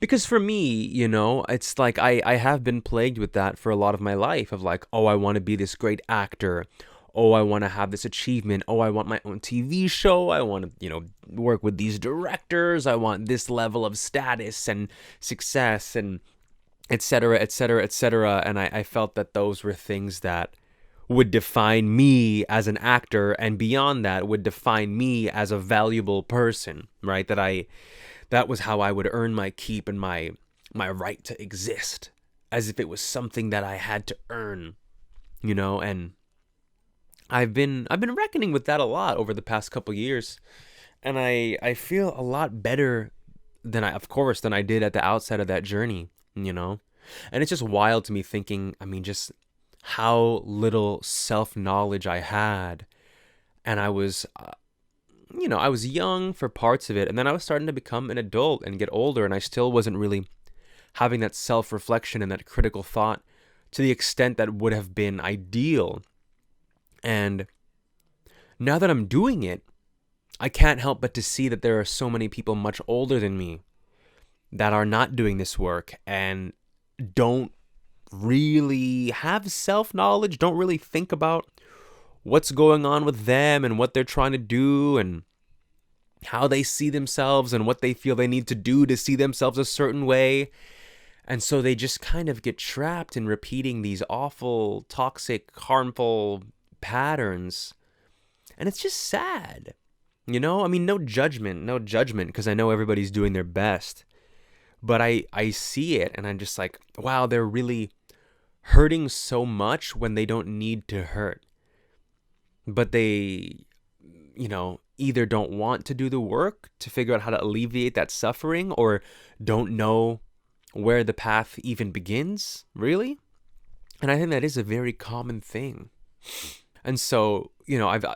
Because for me, it's like I have been plagued with that for a lot of my life of like, oh, I want to be this great actor. Oh, I want to have this achievement. Oh, I want my own TV show. I want to, work with these directors. I want this level of status and success and et cetera, et cetera, et cetera. And I felt that those were things that would define me as an actor, and beyond that would define me as a valuable person, right? That was how I would earn my keep and my right to exist, as if it was something that I had to earn, and I've been reckoning with that a lot over the past couple years, and I feel a lot better than I did at the outset of that journey, you know? And it's just wild to me thinking, I mean, just how little self-knowledge I had. And I was young for parts of it, and then I was starting to become an adult and get older, and I still wasn't really having that self-reflection and that critical thought to the extent that would have been ideal. And now that I'm doing it, I can't help but to see that there are so many people much older than me that are not doing this work and don't really have self-knowledge, don't really think about what's going on with them and what they're trying to do and how they see themselves and what they feel they need to do to see themselves a certain way. And so they just kind of get trapped in repeating these awful, toxic, harmful patterns. And it's just sad. I mean, no judgment, because I know everybody's doing their best. But I see it and I'm just like, wow, they're really hurting so much when they don't need to hurt. But they, either don't want to do the work to figure out how to alleviate that suffering, or don't know where the path even begins, really. And I think that is a very common thing. And so,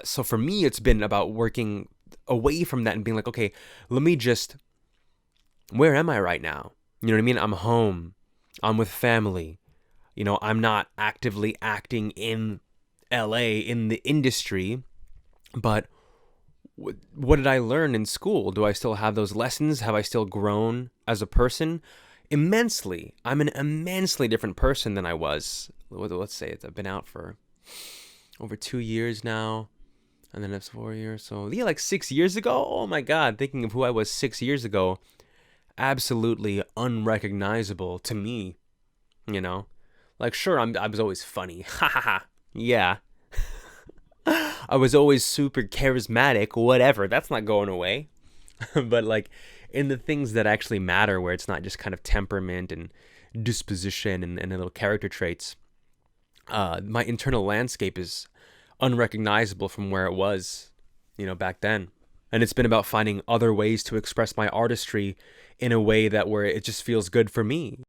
so for me, it's been about working away from that and being like, okay, where am I right now? You know what I mean? I'm home. I'm with family. I'm not actively acting in LA in the industry, but what did I learn in school? Do I still have those lessons? Have I still grown as a person? Immensely. I'm an immensely different person than I was. Let's say I've been out for over 2 years now, and then it's 4 years. So yeah, like 6 years ago. Oh my God, thinking of who I was 6 years ago, absolutely unrecognizable to me. Like sure, I was always funny. Ha ha ha. Yeah. I was always super charismatic, whatever. That's not going away. But like in the things that actually matter, where it's not just kind of temperament and disposition and little character traits, my internal landscape is unrecognizable from where it was, back then. And it's been about finding other ways to express my artistry in a way that where it just feels good for me.